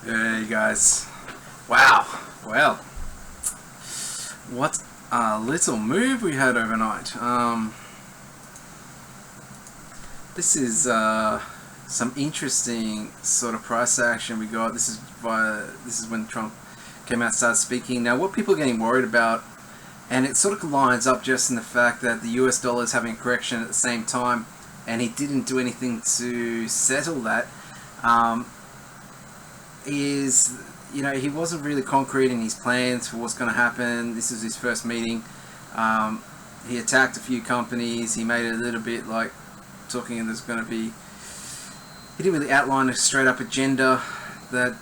Hey guys. Wow. Well, what a little move we had overnight. This is some interesting sort of price action we got. This is when Trump came out and started speaking. Now, what people are getting worried about, and it sort of lines up just in the fact that the US dollar is having a correction at the same time, and he didn't do anything to settle that. He wasn't really concrete in his plans for what's going to happen. This is his first meeting. He attacked a few companies. He made it a little bit like talking there's going to be... He didn't really outline a straight up agenda that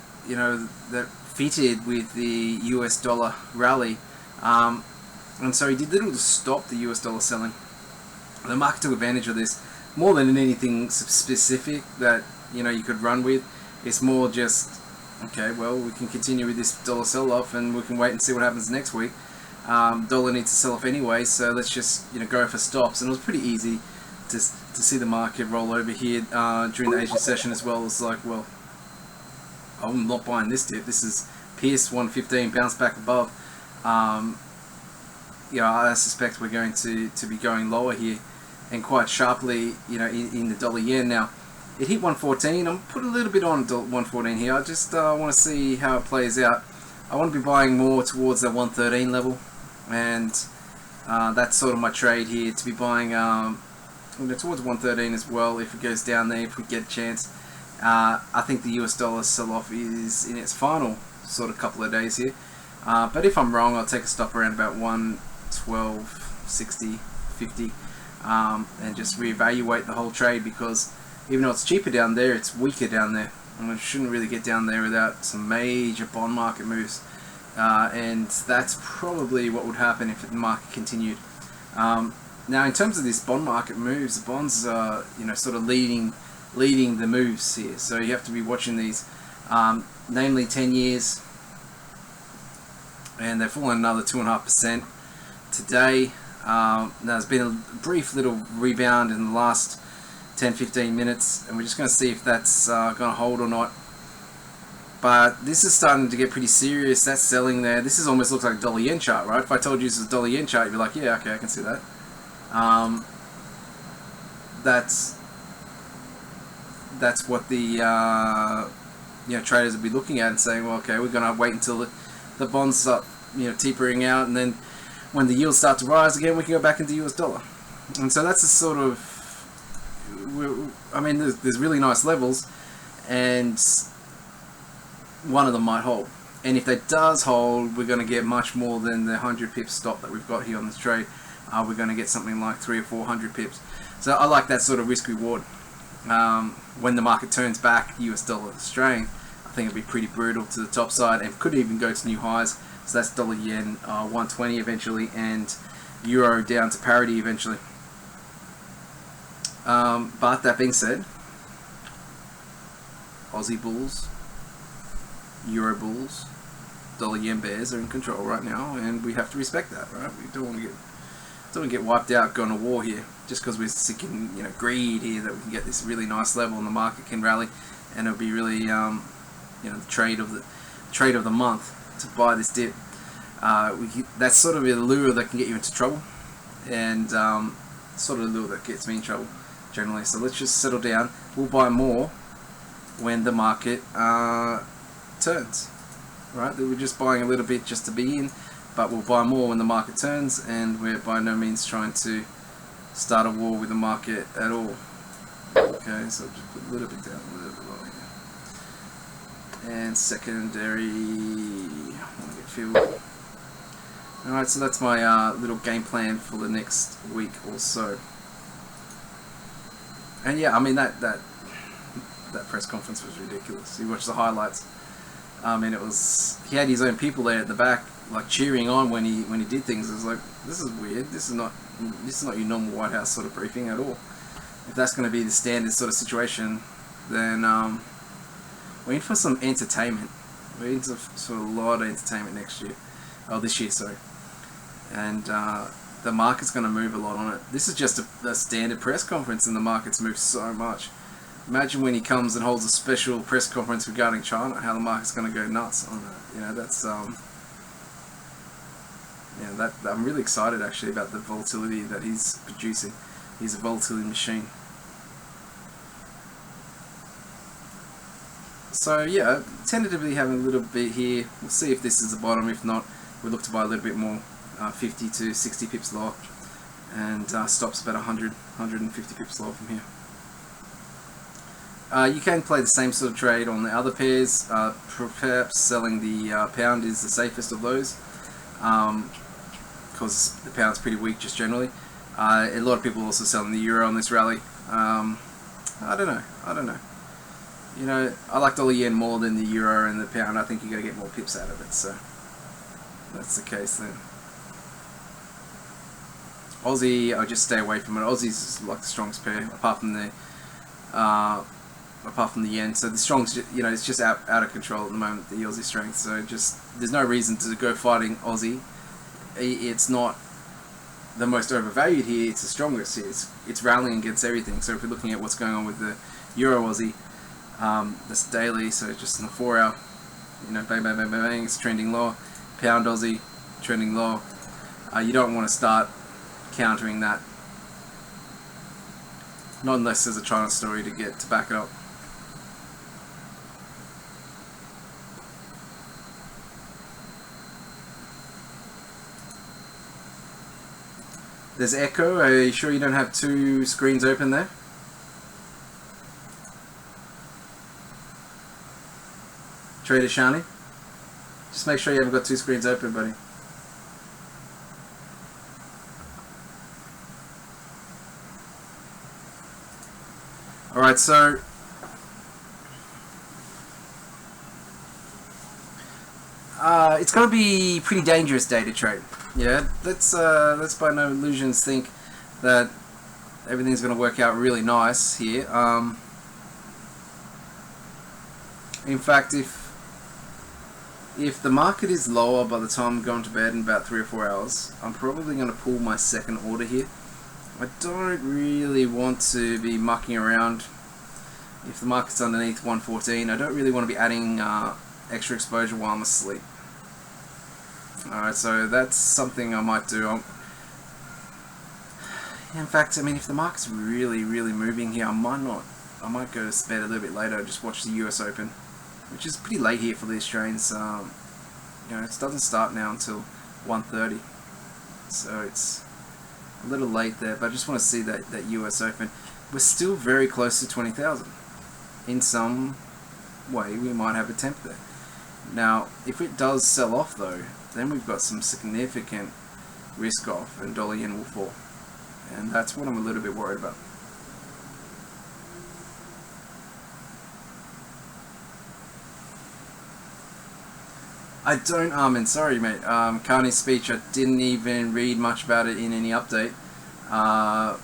fitted with the US dollar rally. And so he did little to stop the US dollar selling. The market took advantage of this more than anything specific that you could run with. It's more just, okay, well, we can continue with this dollar sell-off and we can wait and see what happens next week. Dollar needs to sell off anyway, so let's just go for stops. And it was pretty easy to see the market roll over here during the Asian session as well. It's like, well, I'm not buying this dip. This is pierced 115, bounced back above. I suspect we're going to be going lower here, and quite sharply, in the dollar yen. Now, it hit 114. I'm putting a little bit on 114 here. I just want to see how it plays out. I want to be buying more towards that 113 level, and that's sort of my trade here, to be buying towards 113 as well if it goes down there, if we get a chance. I think the US dollar sell-off is in its final sort of couple of days here. But if I'm wrong, I'll take a stop around about 112.60, 50, and just reevaluate the whole trade, because even though it's cheaper down there, it's weaker down there. And we shouldn't really get down there without some major bond market moves. And that's probably what would happen if the market continued. Now, in terms of this bond market moves, the bonds are, sort of leading the moves here. So you have to be watching these, namely 10 years. And they've fallen another 2.5% today. Now, there's been a brief little rebound in the last 10-15 minutes, and we're just going to see if that's going to hold or not. But this is starting to get pretty serious. That's selling there. This is almost looks like a dollar yen chart, right? If I told you this is a dollar yen chart, you'd be like, yeah, okay, I can see that. That's what the traders would be looking at and saying, well, okay, we're going to wait until the bonds start tapering out, and then when the yields start to rise again, we can go back into US dollar. And so that's a sort of, there's really nice levels, and one of them might hold. And if that does hold, we're going to get much more than the 100 pips stop that we've got here on this trade. We're going to get something like 300 or 400 pips. So I like that sort of risk reward. When the market turns back, US dollar strength, I think it'll be pretty brutal to the top side, and could even go to new highs. So that's dollar yen 120 eventually, and euro down to parity eventually. But that being said, Aussie bulls, euro bulls, dollar yen bears are in control right now, and we have to respect that, right? We don't want to get wiped out going to war here, just because we're seeking greed here that we can get this really nice level and the market can rally, and it'll be really the trade of the month to buy this dip. That's sort of a lure that can get you into trouble, and sort of a lure that gets me in trouble generally. So let's just settle down. We'll buy more when the market turns, right? We're just buying a little bit just to be in, but we'll buy more when the market turns, and we're by no means trying to start a war with the market at all. Okay, so just put a little bit down, a little bit lower here. And secondary, I want to get filled. Alright, so that's my little game plan for the next week or so. And yeah, that press conference was ridiculous. You watch the highlights. He had his own people there at the back, like cheering on when he did things. It was like, this is weird. This is not your normal White House sort of briefing at all. If that's going to be the standard sort of situation, then we're in for some entertainment. We're in for a lot of entertainment next year. Oh, this year, sorry. And the market's going to move a lot on it. This is just a standard press conference, and the market's moved so much. Imagine when he comes and holds a special press conference regarding China, how the market's going to go nuts on that. You know, that's that I'm really excited actually about the volatility that he's producing. He's a volatility machine. So yeah, tentatively having a little bit here. We'll see if this is the bottom. If not, we'll look to buy a little bit more, 50 to 60 pips lower, and stops about 100, 150 pips lower from here. You can play the same sort of trade on the other pairs. Perhaps selling the pound is the safest of those, because the pound's pretty weak just generally. A lot of people also selling the euro on this rally. I don't know. You know, I like dollar yen more than the euro and the pound. I think you got to get more pips out of it. So that's the case then. Aussie, I'll just stay away from it. Aussie's like the strongest pair, apart from the yen. So the strong's, you know, it's just out of control at the moment, the Aussie strength. So just there's no reason to go fighting Aussie. It's not the most overvalued here. It's the strongest here. It's rallying against everything. So if we're looking at what's going on with the euro Aussie, this daily, so just in the 4 hour, you know, bang, bang, bang, bang, bang, it's trending low. Pound Aussie trending low. You don't want to start countering that. Not unless there's a China story to back it up. There's echo. Are you sure you don't have two screens open there? Trader Shani, just make sure you haven't got two screens open, buddy. Alright, so it's going to be a pretty dangerous day to trade. Yeah, let's by no illusions think that everything's going to work out really nice here. In fact, if the market is lower by the time I'm going to bed in about 3 or 4 hours, I'm probably going to pull my second order here. I don't really want to be mucking around. If the market's underneath 114, I don't really want to be adding extra exposure while I'm asleep. Alright, so that's something I might do. In fact, I mean, if the market's really moving here, I might go to bed a little bit later, just watch the US Open, which is pretty late here for the Australians. You know, it doesn't start now until 1:30, so it's a little late there. But I just want to see that US Open. We're still very close to 20,000. In some way, we might have a temp there. Now, if it does sell off though, then we've got some significant risk off, and dollar yen will fall, and that's what I'm a little bit worried about. I don't, Armin, sorry mate, Carney's speech, I didn't even read much about it in any update. I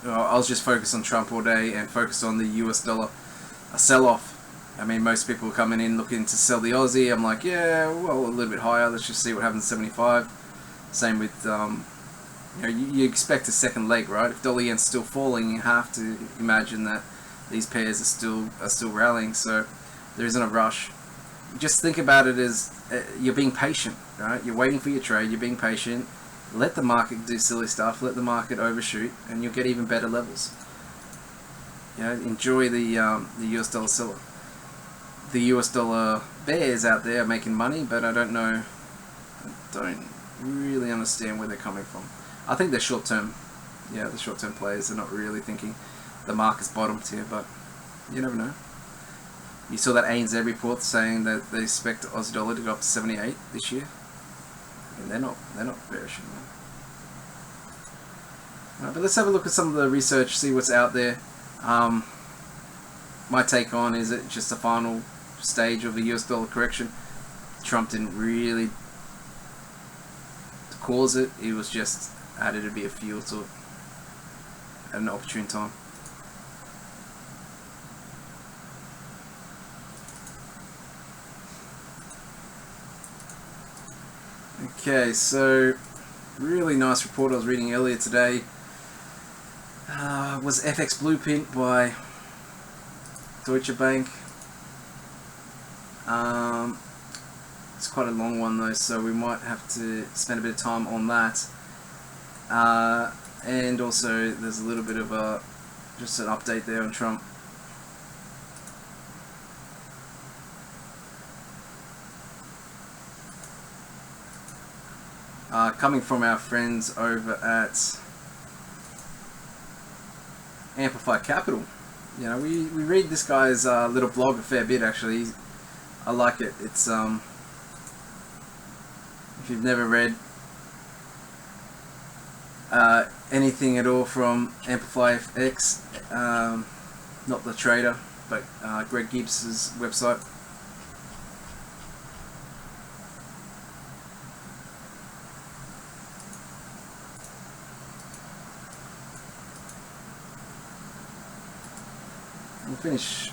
was just focused on Trump all day and focused on the US dollar sell-off. I mean, most people are coming in looking to sell the Aussie. I'm like, yeah, well, a little bit higher, let's just see what happens at 75. Same with, you know, you expect a second leg, right? If dollar yen's still falling, you have to imagine that these pairs are still rallying, so there isn't a rush. Just think about it as you're being patient, right? You're waiting for your trade, you're being patient. Let the market do silly stuff, let the market overshoot, and you'll get even better levels. You know, enjoy the US dollar seller. The US dollar bears out there are making money, but I don't really understand where they're coming from. I think they're short term. Yeah, the short term players are not really thinking the market's bottomed here, but you never know. You saw that ANZ report saying that they expect the Aussie dollar to go up to 78 this year. And they're not bearish anymore. But let's have a look at some of the research, see what's out there. My take on, is it just the final stage of the US dollar correction? Trump didn't really cause it, it was just added to be a fuel to it at an opportune time. Okay, so really nice report I was reading earlier today was FX Blueprint by Deutsche Bank. It's quite a long one though, so we might have to spend a bit of time on that. And also there's a little bit of just an update there on Trump. Coming from our friends over at Amplify Capital. You know, we read this guy's little blog a fair bit actually. I like it. It's if you've never read anything at all from Amplify FX, not the trader, but Greg Gibbs's website. We'll finish.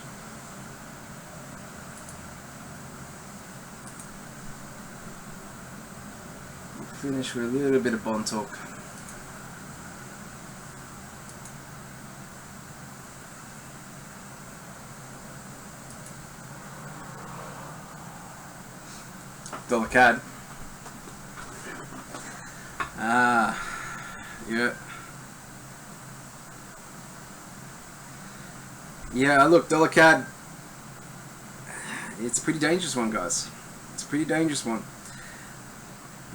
Finish with a little bit of bond talk. Dollar CAD. Yeah. Yeah, look, dollar CAD. It's a pretty dangerous one, guys. It's a pretty dangerous one.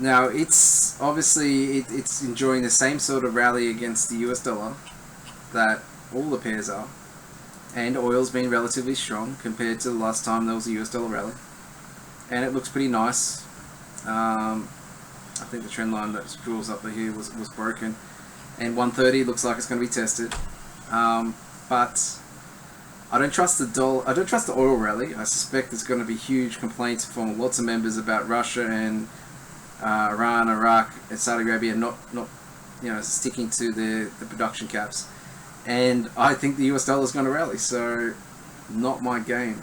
Now, it's obviously it's enjoying the same sort of rally against the US dollar that all the pairs are, and oil's been relatively strong compared to the last time there was a US dollar rally, and it looks pretty nice. I think the trend line that draws up here was broken, and 130 looks like it's going to be tested. But I don't trust the dollar. I don't trust the oil rally. I suspect there's going to be huge complaints from lots of members about Russia and Iran, Iraq, and Saudi Arabia not sticking to the production caps, and I think the US dollar is going to rally. So, not my game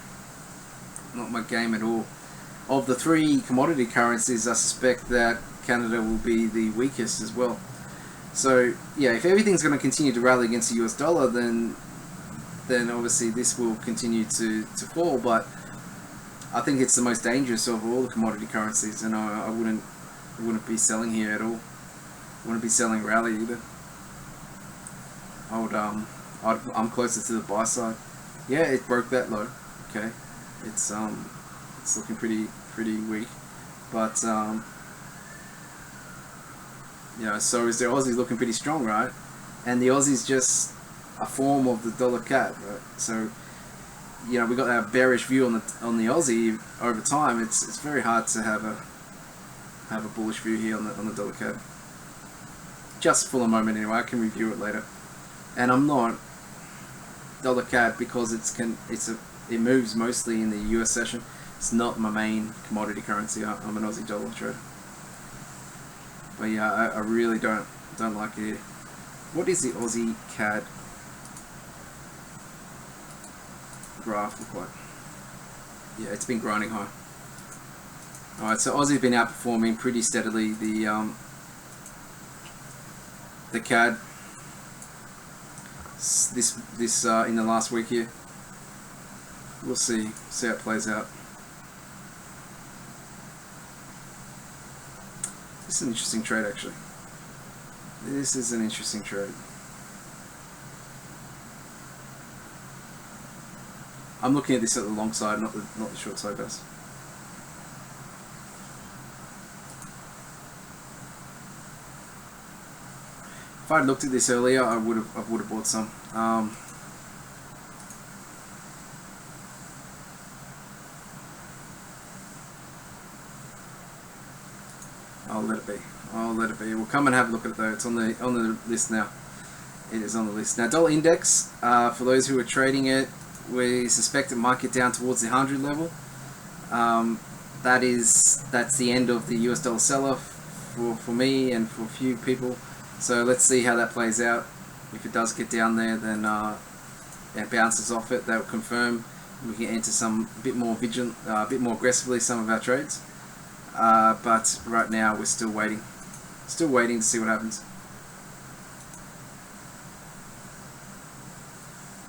at all. Of the three commodity currencies, I suspect that Canada will be the weakest as well. So, yeah, if everything's going to continue to rally against the US dollar, then obviously this will continue to fall. But I think it's the most dangerous of all the commodity currencies, and I wouldn't be selling here at all. I wouldn't be selling rally either. I'm closer to the buy side. Yeah, it broke that low. Okay, it's looking pretty weak, but so is the Aussie looking pretty strong, right? And the Aussie's just a form of the dollar CAD, right? So, you know, we got our bearish view on the Aussie over time. It's very hard to have a bullish view here on the dollar CAD. Just for a moment anyway. I can review it later. And I'm not dollar CAD because it moves mostly in the US session. It's not my main commodity currency. I'm an Aussie dollar trader. But yeah, I really don't like it. What is the Aussie CAD graph look like? Yeah, it's been grinding high. Alright, so Aussie's been outperforming pretty steadily the CAD this in the last week here. We'll see how it plays out. This is an interesting trade actually. This is an interesting trade. I'm looking at this at the long side, not the short side, guys. If I'd looked at this earlier, I would have bought some. I'll let it be. We'll come and have a look at it though. It's on the list now. It is on the list now. Dollar index. For those who are trading it, we suspect it might get down towards the 100 level. That's the end of the US dollar sell-off for me and for a few people. So let's see how that plays out. If it does get down there, then it bounces off it. That will confirm we can enter some bit more aggressively some of our trades. But right now we're still waiting to see what happens.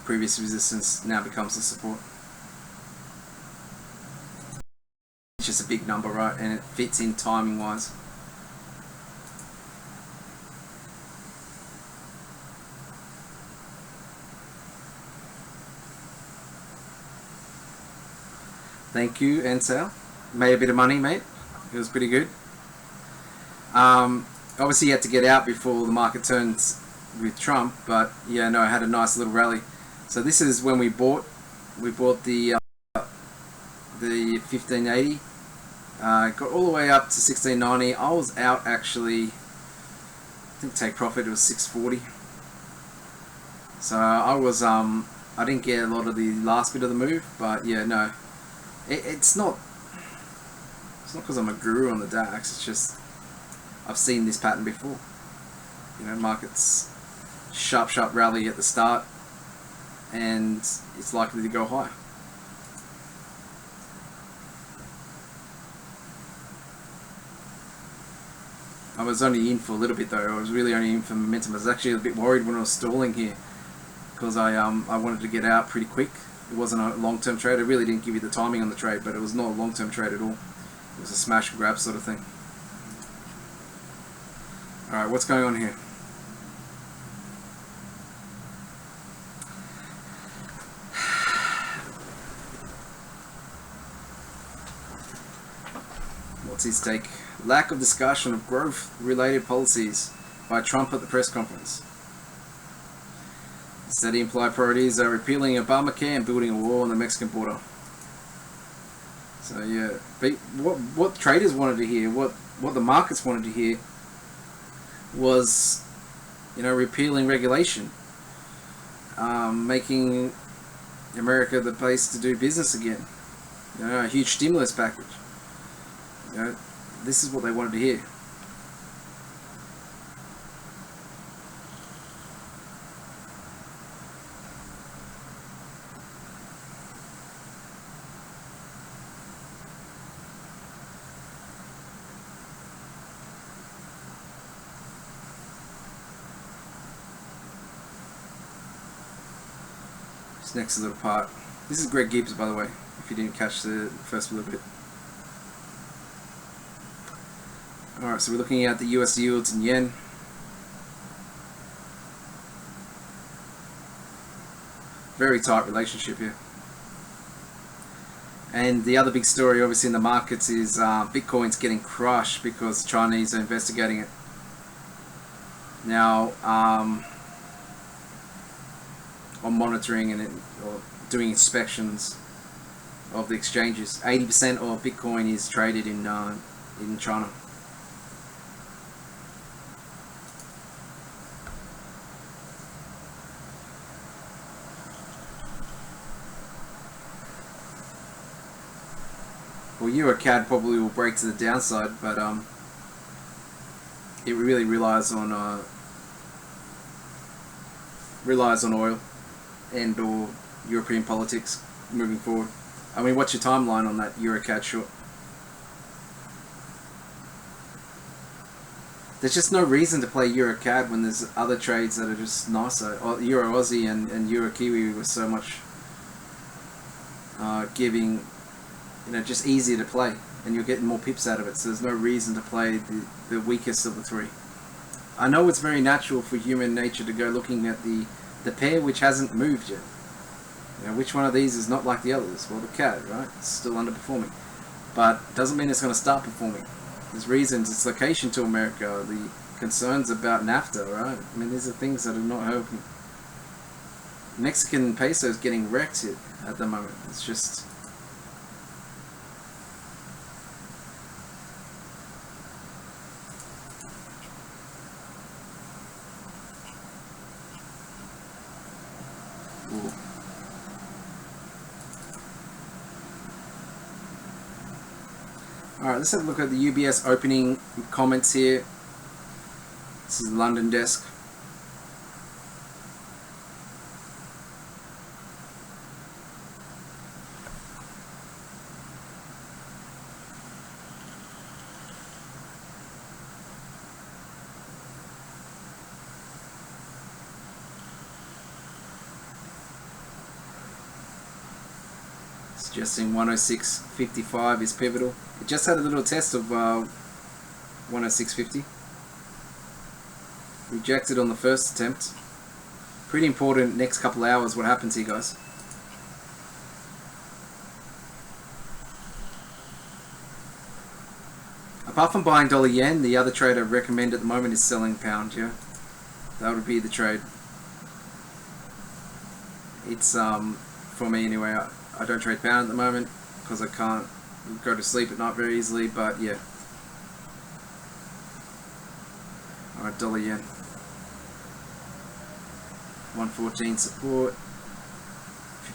previous resistance now becomes a support. It's just a big number, right? And it fits in timing wise. Thank you, Ansel. Made a bit of money, mate. It was pretty good. Obviously, you had to get out before the market turns with Trump, but yeah, no, I had a nice little rally. So this is when we bought. We bought the 1580. Got all the way up to 1690. I was out actually. I think take profit. It was 640. So I was I didn't get a lot of the last bit of the move, but yeah, no. It's not because I'm a guru on the DAX. It's just I've seen this pattern before. You know, markets sharp rally at the start, and it's likely to go higher. I was only in for a little bit though. I was really only in for momentum. I was actually a bit worried when I was stalling here because I wanted to get out pretty quick. It wasn't a long-term trade. I really didn't give you the timing on the trade, but it was not a long-term trade at all. It was a smash and grab sort of thing. Alright, what's going on here? What's his take? Lack of discussion of growth-related policies by Trump at the press conference. Instead, the implied priorities are repealing Obamacare and building a wall on the Mexican border. So yeah, but what traders wanted to hear, what the markets wanted to hear, was, you know, repealing regulation, making America the place to do business again. You know, a huge stimulus package. You know, this is what they wanted to hear. This next little part. This is Greg Gibbs, by the way, if you didn't catch the first little bit. Alright, so we're looking at the US yields in yen. Very tight relationship here. And the other big story obviously in the markets is Bitcoin's getting crushed because the Chinese are investigating it. Now, on monitoring and or doing inspections of the exchanges, 80% of Bitcoin is traded in China. Well, EuroCAD probably will break to the downside, but it really relies on oil and or European politics moving forward. I mean, what's your timeline on that EuroCAD short? There's just no reason to play EuroCAD when there's other trades that are just nicer. Euro Aussie and Euro Kiwi were so much giving, you know, just easier to play, and you're getting more pips out of it. So there's no reason to play the weakest of the three. I know it's very natural for human nature to go looking at the pair which hasn't moved yet. You know, which one of these is not like the others? Well, the CAD, right? It's still underperforming, but doesn't mean it's going to start performing. There's reasons. Its location to America, the concerns about NAFTA, right? I mean, these are things that are not helping. Mexican peso is getting wrecked here at the moment. It's just. Alright, let's have a look at the UBS opening comments here. This is the London desk. Suggesting 106.55 is pivotal. It just had a little test of 106.50. Rejected on the first attempt. Pretty important next couple hours what happens here, guys. Apart from buying dollar yen, the other trade I recommend at the moment is selling pound, yeah? That would be the trade. It's, for me anyway, I don't trade pound at the moment because I can't go to sleep at night very easily, but yeah. Alright, dollar yen. 114 support.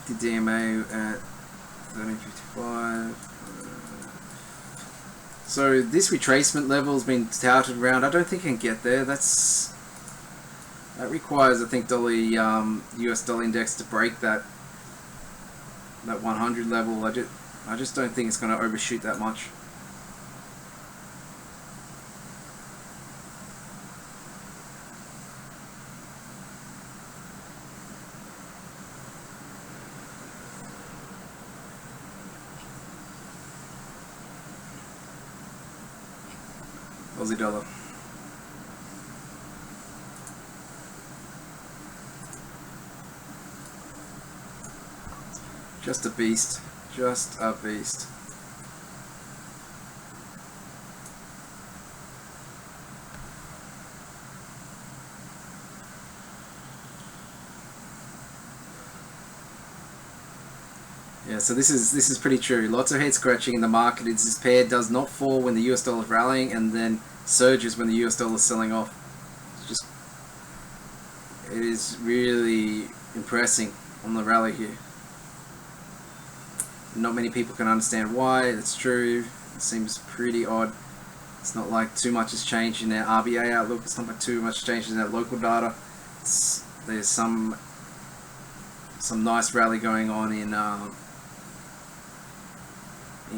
50 DMA at 13.55. So this retracement level has been touted around. I don't think I can get there. That requires, I think, US dollar index to break that 100 level. I just don't think it's going to overshoot that much. Aussie dollar. Just a beast. Just a beast. Yeah, so this is pretty true. Lots of head scratching in the market. It's this pair does not fall when the US dollar is rallying and then surges when the US dollar is selling off. It is really impressing on the rally here. Not many people can understand why. It's true. It seems pretty odd. It's not like too much has changed in their RBA outlook. It's not like too much changed in their local data. There's some nice rally going on in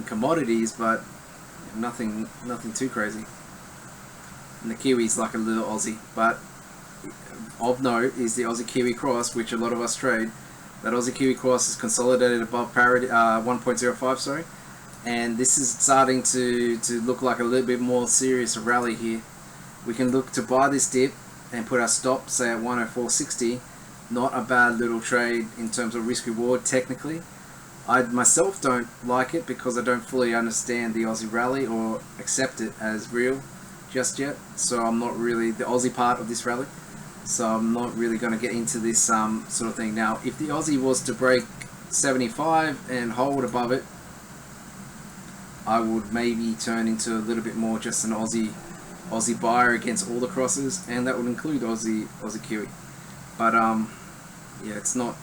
commodities, but nothing too crazy. And the Kiwi's like a little Aussie, but of note is the Aussie Kiwi cross, which a lot of us trade. That Aussie Kiwi cross is consolidated above parity 1.05, sorry, and this is starting to look like a little bit more serious rally here. We can look to buy this dip and put our stop, say, at 104.60. Not a bad little trade in terms of risk reward technically. I myself don't like it because I don't fully understand the Aussie rally or accept it as real just yet. So I'm not really the Aussie part of this rally. So I'm not really going to get into this sort of thing. Now, if the Aussie was to break 75 and hold above it, I would maybe turn into a little bit more just an Aussie buyer against all the crosses, and that would include Aussie Kiwi. But yeah, it's not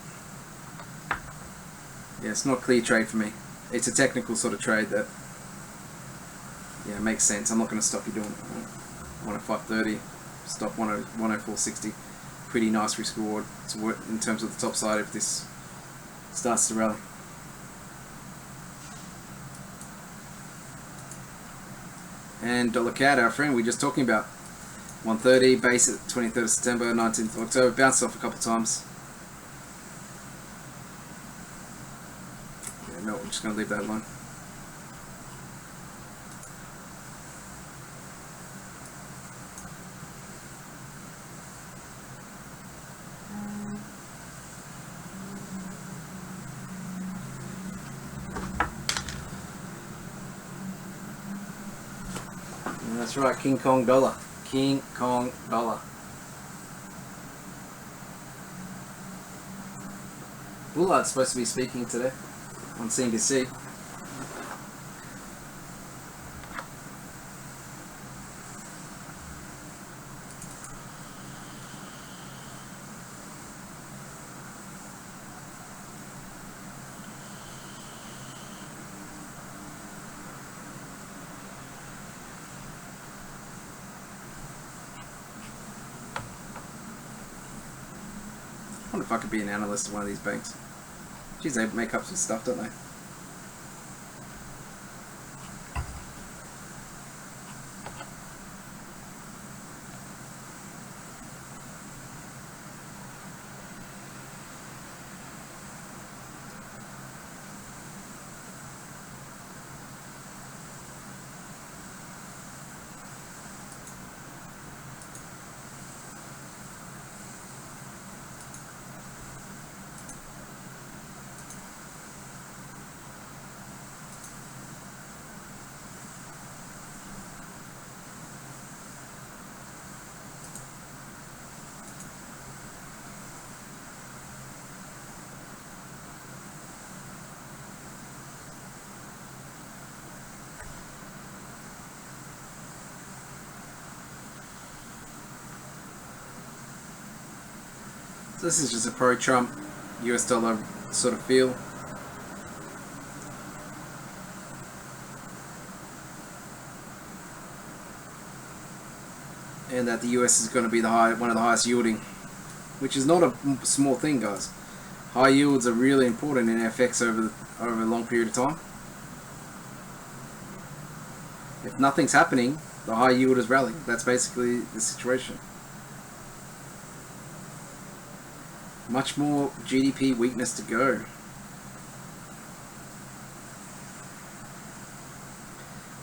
a clear trade for me. It's a technical sort of trade that makes sense. I'm not going to stop you doing it. 105.30, stop 104.60. Pretty nice risk reward to work in terms of the top side if this starts to rally. And dollar CAD, our friend, we're just talking about 130 base at 23rd of September, 19th of October, bounced off a couple of times. Yeah, no, we're just going to leave that alone. That's right, King Kong dollar. King Kong dollar. Bullard's supposed to be speaking today on CNBC. I wonder if I could be an analyst at one of these banks. Geez, they make up some stuff, don't they? So this is just a pro-Trump US dollar sort of feel. And that the US is going to be one of the highest yielding, which is not a small thing, guys. High yields are really important in FX over a long period of time. If nothing's happening, the high yield is rallying. That's basically the situation. Much more GDP weakness to go.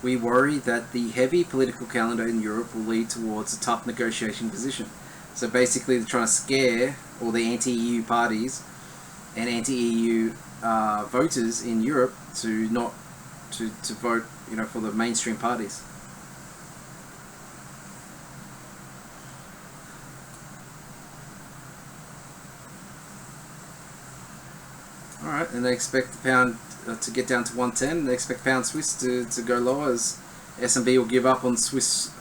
We worry that the heavy political calendar in Europe will lead towards a tough negotiation position. So basically they're trying to scare all the anti-EU parties and anti-EU voters in Europe to not to vote, for the mainstream parties. Alright, and they expect the pound to get down to 110. They expect pound Swiss to go lower as S&B will give up on Swiss,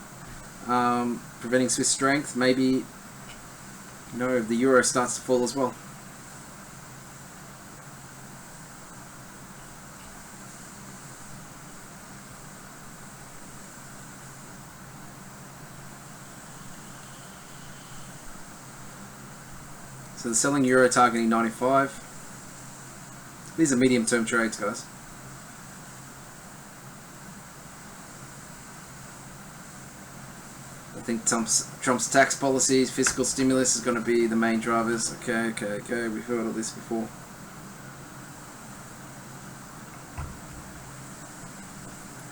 preventing Swiss strength. Maybe, the euro starts to fall as well. So they're selling euro targeting 95. These are medium-term trades, guys. I think Trump's tax policies, fiscal stimulus is going to be the main drivers. Okay. We've heard all this before.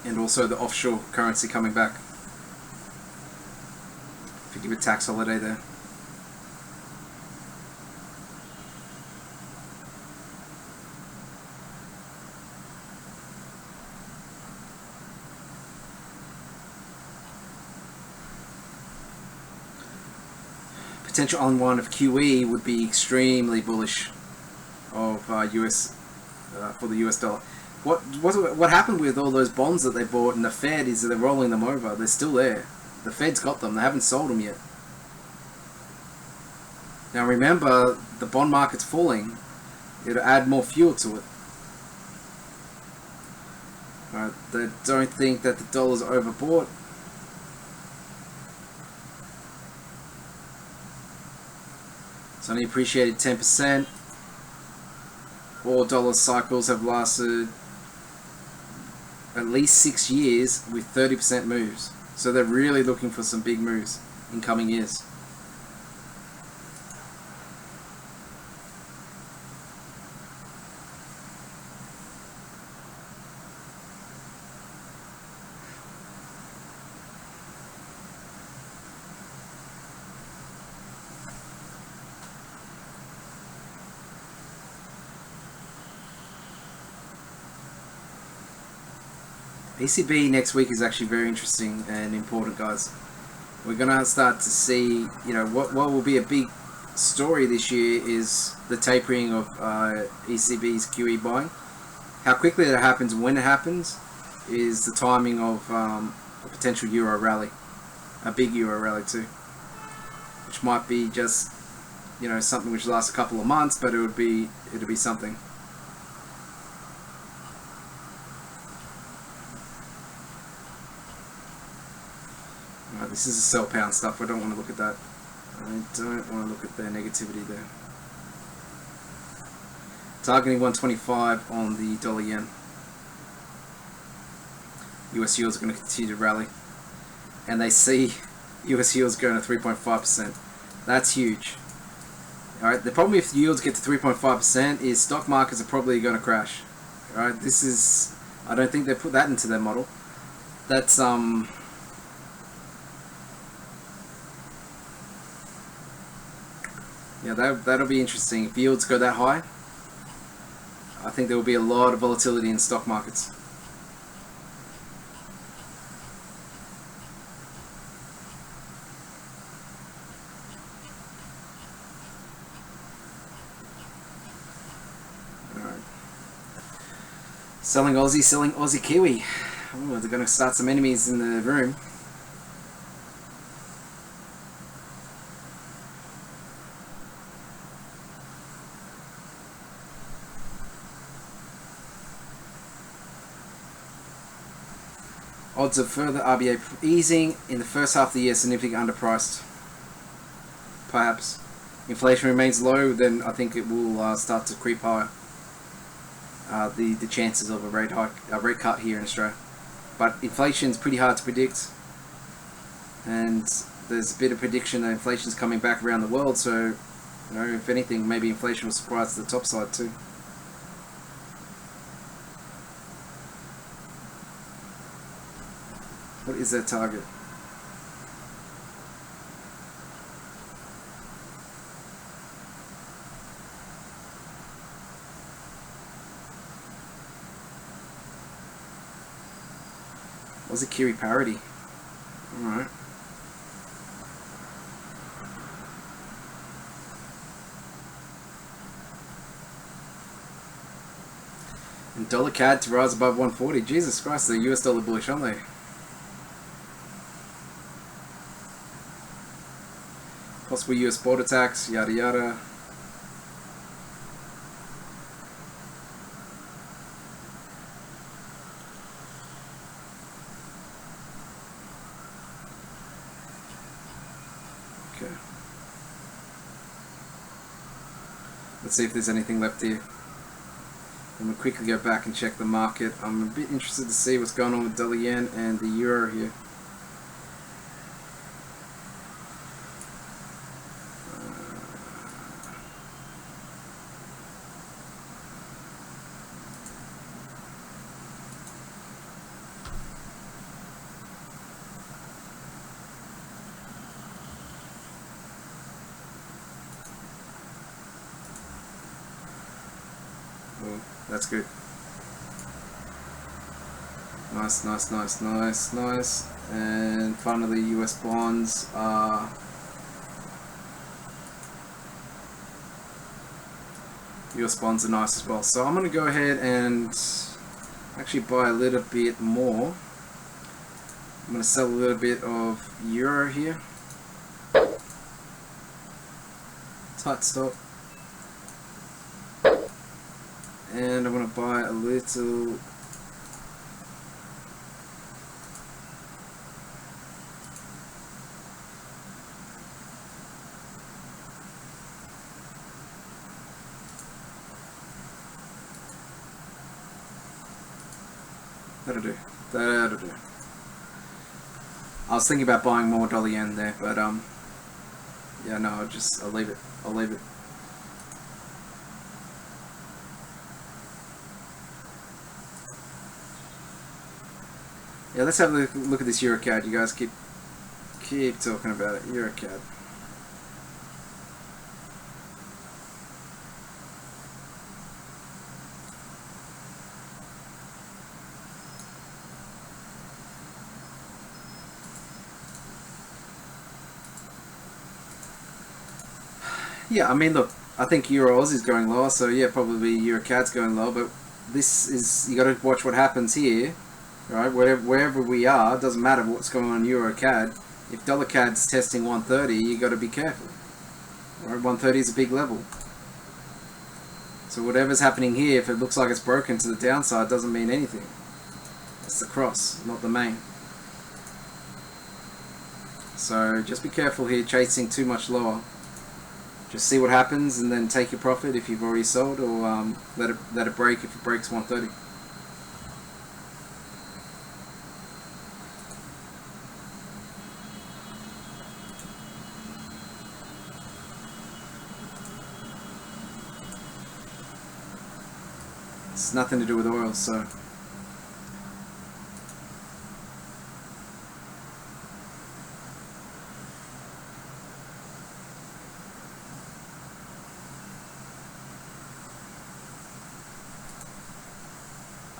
And also the offshore currency coming back. If you give a tax holiday there. Potential unwind of QE would be extremely bullish of US for the US dollar. What happened with all those bonds that they bought in the Fed is that they're rolling them over. They're still there. The Fed's got them. They haven't sold them yet. Now remember, the bond market's falling. It'll add more fuel to it. They don't think that the dollar's overbought. It's only appreciated 10%. All dollar cycles have lasted at least 6 years with 30% moves. So they're really looking for some big moves in coming years. ECB next week is actually very interesting and important, guys. We're going to start to see, what will be a big story this year is the tapering of ECB's QE buying. How quickly that happens and when it happens is the timing of a potential euro rally, a big euro rally too, which might be just, something which lasts a couple of months, but it'll be something. This is a sell pound stuff. I don't want to look at that. I don't want to look at their negativity there. Targeting 125 on the dollar yen. US yields are going to continue to rally. And they see US yields going to 3.5%. That's huge. Alright, the problem if yields get to 3.5% is stock markets are probably going to crash. Alright, this is... I don't think they put that into their model. That's, yeah, that'll be interesting. If yields go that high, I think there will be a lot of volatility in stock markets. Alright. Selling Aussie Kiwi. Oh, they're going to start some enemies in the room. Odds of further RBA easing in the first half of the year significantly underpriced. Perhaps. Inflation remains low, then I think it will start to creep higher. The chances of a rate cut here in Australia. But inflation is pretty hard to predict, and there's a bit of prediction that inflation is coming back around the world. So, if anything, maybe inflation will surprise to the top side too. What is their target? Was it Kiri parity? Alright. And dollar CAD to rise above 140. Jesus Christ, the US dollar bullish, aren't they? Possible US border tax, yada yada. Okay. Let's see if there's anything left here. I'm going to quickly go back and check the market. I'm a bit interested to see what's going on with dollar yen and the euro here. That's good. Nice, nice, nice, nice, nice. And finally, US bonds are nice as well. So I'm going to go ahead and actually buy a little bit more. I'm going to sell a little bit of euro here. Tight stop. And I'm going to buy a little that'll do. That'll do. I was thinking about buying more dollar yen there, but yeah, no, I'll leave it. I'll leave it. Yeah, let's have a look at this EuroCAD. You guys keep talking about it. EuroCAD. Yeah, I mean, look, I think Euro Auss is going lower, so yeah, probably EuroCAD's going lower, but this is, you got to watch what happens here. Right, wherever we are, doesn't matter what's going on in EuroCAD. If dollar CAD's testing 130, you got to be careful. Right, 130 is a big level. So whatever's happening here, if it looks like it's broken to the downside, doesn't mean anything. It's the cross, not the main. So just be careful here, chasing too much lower. Just see what happens, and then take your profit if you've already sold, or let it break if it breaks 130. It's nothing to do with oil, so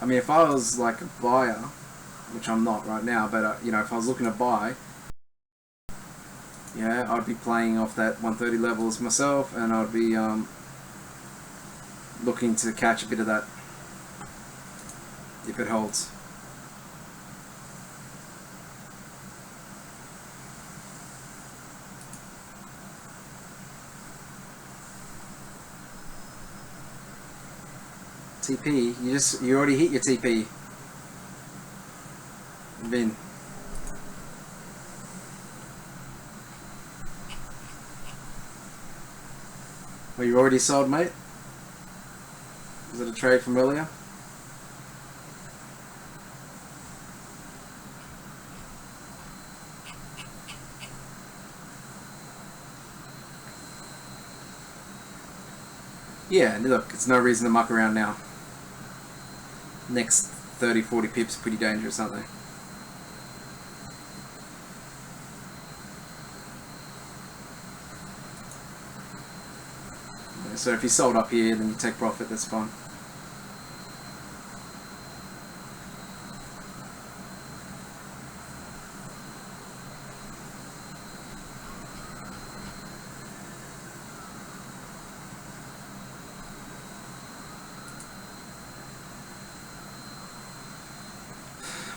I mean, if I was like a buyer, which I'm not right now, but you know, if I was looking to buy, yeah, I'd be playing off that 130 levels myself, and I'd be looking to catch a bit of that if it holds. TP, you already hit your TP. Vin. Well, you already sold, mate? Is it a trade from earlier? Yeah, look, it's no reason to muck around now. Next 30-40 pips pretty dangerous, aren't they? So if you sold up here, then you take profit, that's fine.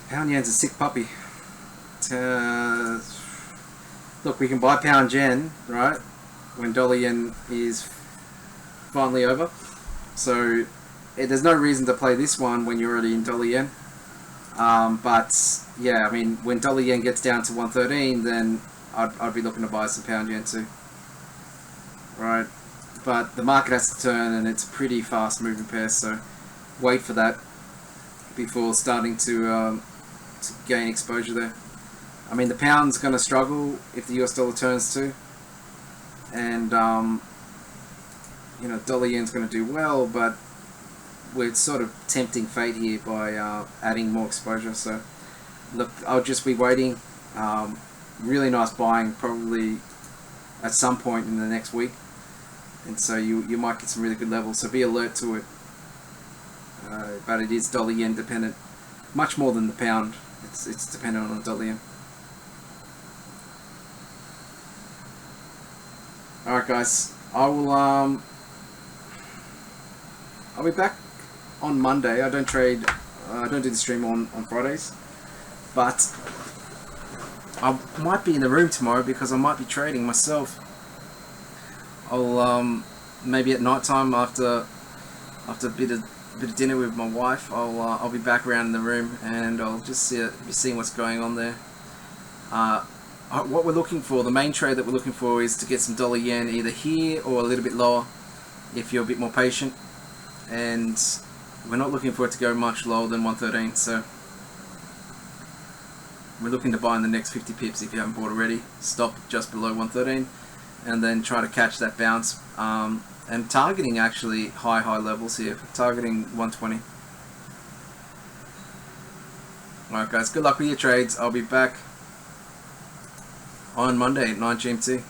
Pound yen's a sick puppy. Look, we can buy pound yen, right, when dollar yen is finally over. So there's no reason to play this one when you're already in dollar yen. But yeah, I mean, when dollar yen gets down to 113, then I'd be looking to buy some pound yen too. Right, but the market has to turn, and it's a pretty fast moving pair, so wait for that before starting to gain exposure there. I mean, the pound's going to struggle if the US dollar turns too, and you know, dollar yen's going to do well, but we're sort of tempting fate here by adding more exposure. So look, I'll just be waiting. Really nice buying probably at some point in the next week, and so you might get some really good levels, so be alert to it. But it is dollar yen dependent, much more than the pound. It's dependent on the dollar yen. Alright guys, I'll be back on Monday. I don't trade, I don't do the stream on Fridays, but I might be in the room tomorrow because I might be trading myself. I'll maybe at night time after a bit of dinner with my wife, I'll be back around in the room, and I'll just be seeing what's going on there. What we're looking for, the main trade that we're looking for, is to get some dollar yen either here or a little bit lower if you're a bit more patient, and we're not looking for it to go much lower than 113, so we're looking to buy in the next 50 pips if you haven't bought already. Stop just below 113 and then try to catch that bounce, and targeting actually high levels here, targeting 120. Alright guys, good luck with your trades. I'll be back on Monday at 9 GMT.